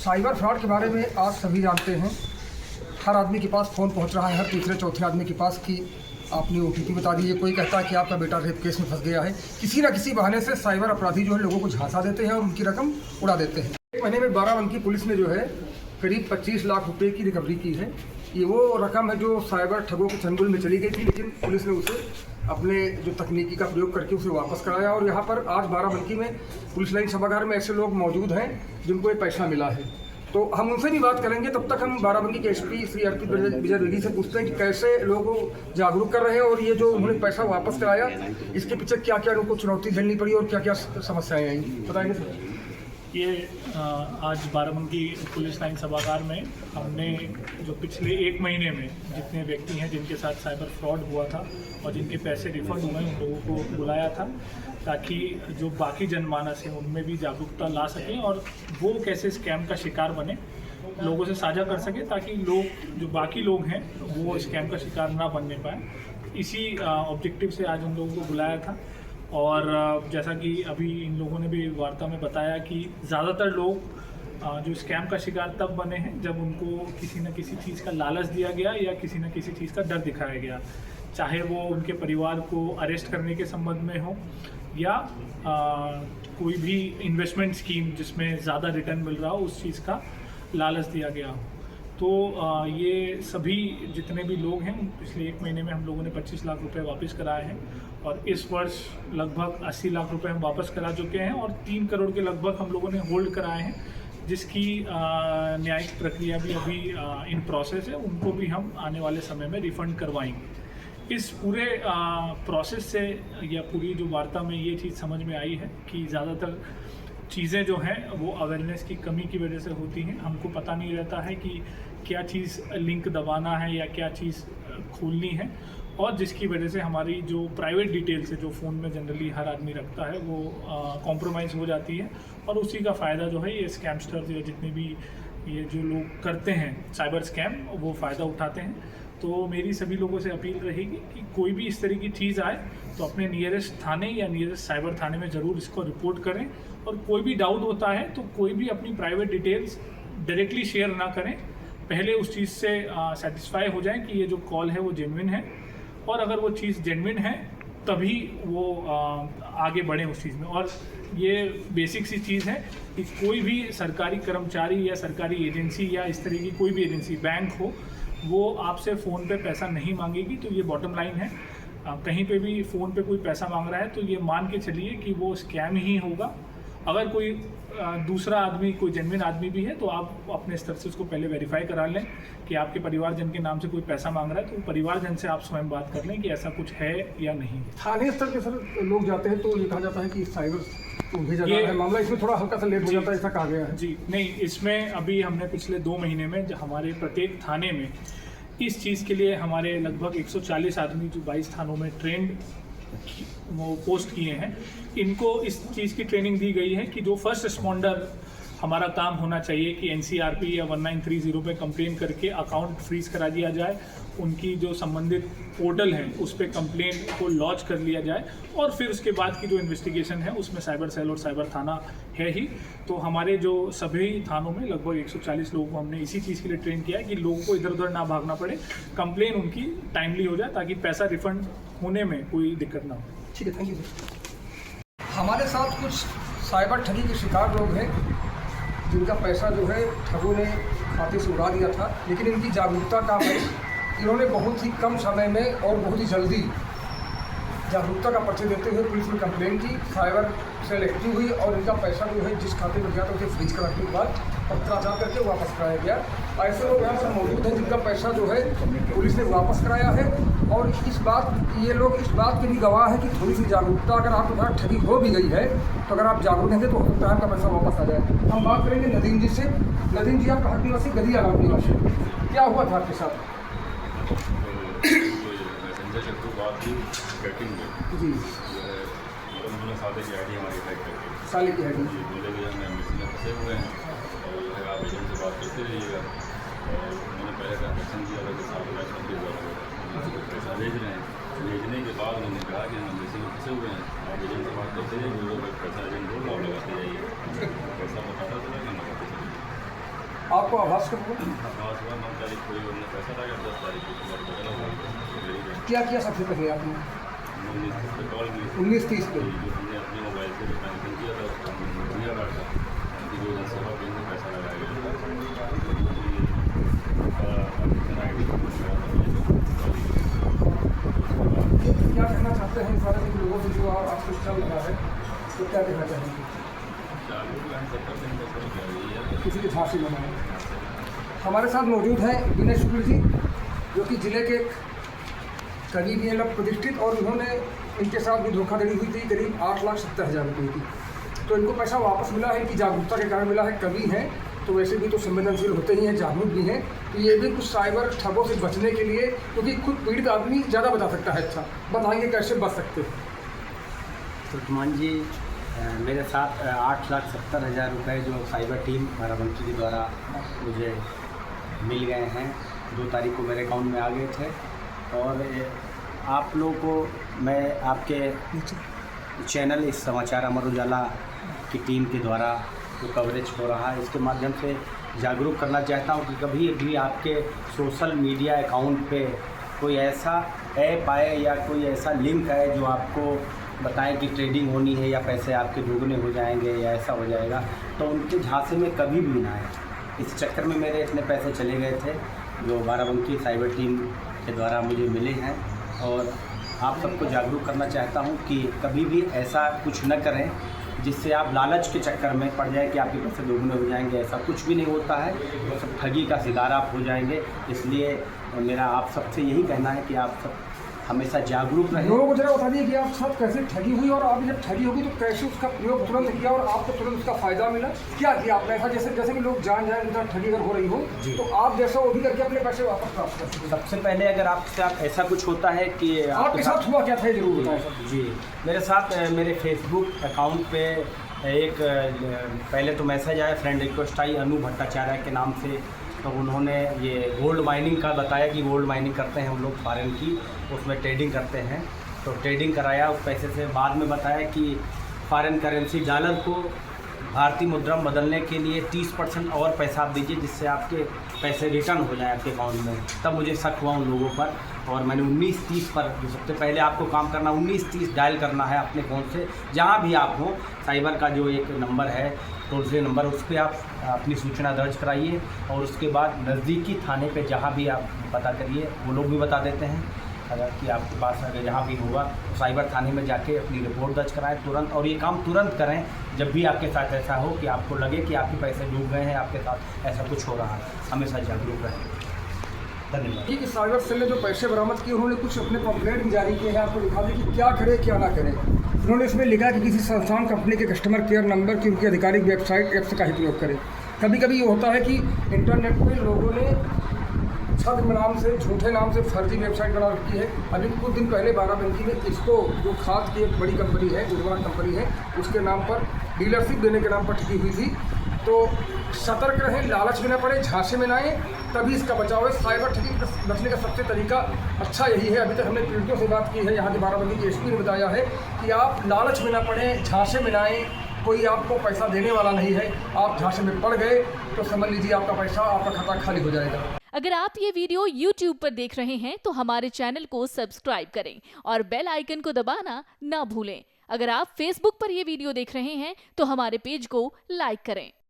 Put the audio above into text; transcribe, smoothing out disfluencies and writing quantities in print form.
Cyber fraud के बारे में आज सभी जानते हैं। हर आदमी के पास फ़ोन पहुंच रहा है, हर तीसरे चौथे आदमी के पास कि आपने OTP बता दीजिए। कोई कहता है कि आपका बेटा रेप केस में फंस गया है। किसी न किसी बहाने से साइबर अपराधी जो है लोगों को झांसा देते हैं और उनकी रकम उड़ा देते हैं। एक महीने में बाराबंकी पुलिस ने जो है करीब 25 लाख रुपये की रिकवरी की है। ये वो रकम है जो साइबर ठगों के चंगुल में चली गई थी, लेकिन पुलिस ने उसे अपने जो तकनीकी का प्रयोग करके उसे वापस कराया। और यहाँ पर आज बाराबंकी में पुलिस लाइन सभागार में ऐसे लोग मौजूद हैं जिनको ये पैसा मिला है, तो हम उनसे भी बात करेंगे। तब तक हम बाराबंकी के SP श्री RP विजय द्विवेदी से पूछते हैं कि कैसे लोगों को जागरूक कर रहे हैं और ये जो उन्होंने पैसा वापस कराया इसके पीछे क्या क्या उनको चुनौती झेलनी पड़ी और क्या क्या समस्याएं आई, बताएंगे सर। ये आज बाराबंकी पुलिस लाइन सभागार में हमने जो पिछले 1 महीने में जितने व्यक्ति हैं जिनके साथ साइबर फ्रॉड हुआ था और जिनके पैसे रिफंड हुए उन लोगों को बुलाया था, ताकि जो बाकी जनमानस है उनमें भी जागरूकता ला सकें और वो कैसे स्कैम का शिकार बने, लोगों से साझा कर सके, ताकि लोग जो बाकी लोग हैं वो स्कैम का शिकार ना बनने पाए। इसी ऑब्जेक्टिव से आज उन लोगों को बुलाया था। और जैसा कि अभी इन लोगों ने भी वार्ता में बताया कि ज़्यादातर लोग जो स्कैम का शिकार तब बने हैं जब उनको किसी न किसी चीज़ का लालच दिया गया या किसी न किसी चीज़ का डर दिखाया गया, चाहे वो उनके परिवार को अरेस्ट करने के संबंध में हो या कोई भी इन्वेस्टमेंट स्कीम जिसमें ज़्यादा रिटर्न मिल रहा हो उस चीज़ का लालच दिया गया हो। तो ये सभी जितने भी लोग हैं पिछले 1 महीने में हम लोगों ने 25 लाख रुपए वापस कराए हैं और इस वर्ष लगभग 80 लाख रुपए हम वापस करा चुके हैं और 3 करोड़ के लगभग हम लोगों ने होल्ड कराए हैं, जिसकी न्यायिक प्रक्रिया भी अभी इन प्रोसेस है। उनको भी हम आने वाले समय में रिफ़ंड करवाएंगे। इस पूरे प्रोसेस से या पूरी जो वार्ता में ये चीज़ समझ में आई है कि ज़्यादातर चीज़ें जो हैं वो अवेयरनेस की कमी की वजह से होती हैं। हमको पता नहीं रहता है कि क्या चीज़ लिंक दबाना है या क्या चीज़ खोलनी है, और जिसकी वजह से हमारी जो प्राइवेट डिटेल्स है जो फ़ोन में जनरली हर आदमी रखता है वो कॉम्प्रोमाइज़ हो जाती है और उसी का फ़ायदा जो है ये स्कैमस्टर्स या जितने भी ये जो लोग करते हैं साइबर स्कैम वो फ़ायदा उठाते हैं। तो मेरी सभी लोगों से अपील रहेगी कि कोई भी इस तरह की चीज़ आए तो अपने नियरेस्ट थाने या नियरेस्ट साइबर थाने में ज़रूर इसको रिपोर्ट करें, और कोई भी डाउट होता है तो कोई भी अपनी प्राइवेट डिटेल्स डायरेक्टली शेयर ना करें। पहले उस चीज़ से सेटिस्फाई हो जाएं कि ये जो कॉल है वो जेन्युइन है, और अगर वो चीज़ जेन्युइन है तभी वो आगे बढ़ें उस चीज़ में। और ये बेसिक सी चीज़ है कि कोई भी सरकारी कर्मचारी या सरकारी एजेंसी या इस तरह की कोई भी एजेंसी, बैंक हो, वो आपसे फ़ोन पे पैसा नहीं मांगेगी। तो ये बॉटम लाइन है। कहीं पे भी फ़ोन पे कोई पैसा मांग रहा है तो ये मान के चलिए कि वो स्कैम ही होगा। अगर कोई दूसरा आदमी, कोई जेन्युइन आदमी भी है तो आप अपने स्तर से उसको पहले वेरीफाई करा लें कि आपके परिवारजन के नाम से कोई पैसा मांग रहा है, तो परिवारजन से आप स्वयं बात कर लें कि ऐसा कुछ है या नहीं। थाने स्तर के सर लोग जाते हैं तो ये कहा जाता है कि साइबर भेजा जाता है मामला, इसमें थोड़ा हल्का सा लेट हो जाता है, ऐसा कहा गया है। जी नहीं, इसमें अभी हमने पिछले 2 महीने में हमारे प्रत्येक थाने में इस चीज़ के लिए हमारे लगभग 140 आदमी जो 22 थानों में ट्रेंड वो पोस्ट किए हैं, इनको इस चीज़ की ट्रेनिंग दी गई है कि जो फर्स्ट रिस्पॉन्डर हमारा काम होना चाहिए कि NCRP या 1930 पे कंप्लेन करके अकाउंट फ्रीज करा दिया जाए, उनकी जो संबंधित पोर्टल है उस पर कंप्लेन को लॉन्च कर लिया जाए, और फिर उसके बाद की जो इन्वेस्टिगेशन है उसमें साइबर सेल और साइबर थाना है ही। तो हमारे जो सभी थानों में लगभग 140 लोगों को हमने इसी चीज़ के लिए ट्रेन किया है कि लोगों को इधर उधर ना भागना पड़े, कंप्लेन उनकी टाइमली हो जाए ताकि पैसा रिफंड होने में कोई दिक्कत ना हो। ठीक है, थैंक यू सर। हमारे साथ कुछ साइबर ठगी के शिकार लोग हैं जिनका पैसा जो है ठगों ने खाते से उड़ा दिया था, लेकिन इनकी जागरूकता काम है। इन्होंने बहुत ही कम समय में और बहुत ही जल्दी जागरूकता का परिचय देते हुए पुलिस में कंप्लेंट की, साइबर सेल एक्टिव हुई और इनका पैसा जो है जिस खाते में गया था उसे फ्रीज कराने के बाद पत्राचार करके वापस कराया गया। ऐसे लोग यहाँ पर मौजूद हैं जिनका पैसा जो है पुलिस ने वापस कराया है, और ये लोग इस बात के भी गवाह है कि थोड़ी सी जागरूकता, अगर आपके पास ठगी हो भी गई है तो अगर आप जागरूक रहेंगे तो हो सकता है आपका पैसा वापस आ जाए। हम बात करेंगे नदीम जी से। नदीम जी, आप हट निवासी, गदिया गाँव निवासी, क्या हुआ था आपके साथ? जी, साले की आईडी फंसे हुए हैं और आप एजेंट से बात करते रहिएगा। और मैंने पहले ट्रांजेक्शन किया था कि 7 लाख के द्वारा पैसा भेज रहे हैं। भेजने के बाद उन्होंने कहा कि हम एम्बेसी में फंसे हुए हैं, आप एजेंट से बात करते रहिए, जो पैसा एजेंट बोल रहा लगाते जाइए। पैसा बताता चला कि लगाते चलिए। आपको आभास कब हुआ? आवाज़ हुआ 9 तारीख को उन्होंने पैसा लगा, 10 तारीख को सुबह बदला हुआ तो मेरी गई क्या किया सबसे पहले आपने? 19 पे कॉल की 19:30 पे। जो हमने अपने मोबाइल से जो ट्रांजेक्शन किया था उसका हमने दिया कार्ड था कि जो जनसेवा बैंक में पैसा लगाया गया था क्या कहना चाहते हैं सारे लोगों से जो आपसे चल रहा है, तो क्या कहना चाहेंगे? किसी के झांसी में नहीं। हमारे साथ मौजूद हैं विनय शुक्ल जी, जो कि जिले के करीब ये लोग प्रतिष्ठित, और उन्होंने इनके साथ भी धोखाधड़ी हुई थी करीब 8,70,000 रुपये की। तो इनको पैसा वापस मिला है, इनकी जागरूकता के कारण मिला है। कवि हैं तो वैसे भी तो संवेदनशील होते ही हैं, जागरूक भी हैं, तो ये भी कुछ साइबर ठगों से बचने के लिए, क्योंकि खुद पीड़ित आदमी ज़्यादा बता सकता है। अच्छा बताइए कैसे बच सकते हैं? तुर्कमान जी, मेरे साथ 8,70,000 रुपये जो साइबर टीम बाराबंकी के द्वारा मुझे मिल गए हैं, 2 तारीख को मेरे अकाउंट में आ गए थे। और आप लोगों को मैं आपके चैनल इस समाचार अमर उजाला की टीम के द्वारा जो कवरेज हो रहा है, इसके माध्यम से जागरूक करना चाहता हूँ कि कभी भी आपके सोशल मीडिया अकाउंट पे कोई ऐसा ऐप आए या कोई ऐसा लिंक आए जो आपको बताएं कि ट्रेडिंग होनी है या पैसे आपके दोगुने हो जाएंगे या ऐसा हो जाएगा, तो उनके झांसे में कभी भी ना आए। इस चक्कर में मेरे इतने पैसे चले गए थे जो बाराबंकी साइबर टीम के द्वारा मुझे मिले हैं। और आप सबको जागरूक करना चाहता हूं कि कभी भी ऐसा कुछ न करें जिससे आप लालच के चक्कर में पड़ जाए कि आपके पैसे दोगुने हो जाएंगे। ऐसा कुछ भी नहीं होता है, वो सब ठगी का शिकार आप हो जाएंगे। इसलिए मेरा आप सबसे यही कहना है कि आप सब हमेशा जागरूक रहें। लोगों को जरा बता दिए कि आप सब कैसे ठगी हुई, और आप जब ठगी होगी तो कैसे उसका प्रयोग तुरंत किया और आपको तुरंत उसका फ़ायदा मिला, क्या किया आपने ऐसा? जैसे कि लोग जान जाए उनका ठगी अगर हो रही हो तो आप जैसा वो भी करके अपने पैसे वापस प्राप्त कर सकते। सबसे पहले अगर आपके साथ ऐसा कुछ होता है कि आपके साथ हुआ क्या था, जरूर बताएं। जी, मेरे साथ मेरे फेसबुक अकाउंट पे एक पहले तो मैसेज आया, फ्रेंड रिक्वेस्ट आई अनु भट्टाचार्य के नाम से। तो उन्होंने ये गोल्ड माइनिंग का बताया कि गोल्ड माइनिंग करते हैं हम लोग फॉरेन की, उसमें ट्रेडिंग करते हैं। तो ट्रेडिंग कराया उस पैसे से। बाद में बताया कि फॉरेन करेंसी डॉलर को भारतीय मुद्रा में बदलने के लिए 30% और पैसा आप दीजिए जिससे आपके पैसे रिटर्न हो जाए आपके अकाउंट में। तब मुझे शक हुआ उन लोगों पर और मैंने 1930 पर, जो सबसे पहले आपको काम करना 1930 डायल करना है अपने फ़ोन से, जहाँ भी आप हों। साइबर का जो एक नंबर है, टोल फ्री नंबर, उस पर आप अपनी सूचना दर्ज कराइए और उसके बाद नज़दीकी थाने पे जहाँ भी आप पता करिए, वो लोग भी बता देते हैं। अगर कि आपके पास अगर जहाँ भी होगा तो साइबर थाने में जाके अपनी रिपोर्ट दर्ज कराएं तुरंत। और ये काम तुरंत करें जब भी आपके साथ ऐसा हो कि आपको लगे कि आपके पैसे डूब गए हैं, आपके साथ ऐसा कुछ हो रहा है। हमेशा जागरूक रहें। धन्यवाद। कि साइबर सेल ने जो पैसे बरामद किए, उन्होंने कुछ अपने पम्फलेट भी जारी किए हैं, आपको दिखा दें कि क्या करें क्या ना करें। उन्होंने इसमें लिखा कि किसी संस्थान कंपनी के कस्टमर केयर नंबर की उनकी आधिकारिक वेबसाइट ऐप्स का ही प्रयोग करें। कभी कभी ये होता है कि इंटरनेट पे लोगों ने छद्म नाम से, झूठे नाम से फर्जी वेबसाइट बना रखी है। अभी कुछ दिन पहले बाराबंकी में इसको, जो खाद की एक बड़ी कंपनी है, उर्वरक कंपनी है, उसके नाम पर डीलरशिप देने के नाम पर ठगी हुई थी। तो सतर्क रहें, लालच में न पड़े, झांसे में न आए, तभी इसका बचाव है। साइबर ठगी बचने का सबसे तरीका अच्छा यही है। अभी तक हमने पीड़ितों से बात की है, यहाँ के बाराबंकी के एसपी ने बताया है कि आप लालच में न पड़े, झांसे में न आए, कोई आपको पैसा देने वाला नहीं है। आप झांसे में पड़ गए तो समझ लीजिए आपका पैसा, आपका खाता खाली हो जाएगा। अगर आप ये वीडियो YouTube पर देख रहे हैं तो हमारे चैनल को सब्सक्राइब करें और बेल आइकन को दबाना ना भूलें। अगर आप Facebook पर ये वीडियो देख रहे हैं तो हमारे पेज को लाइक करें।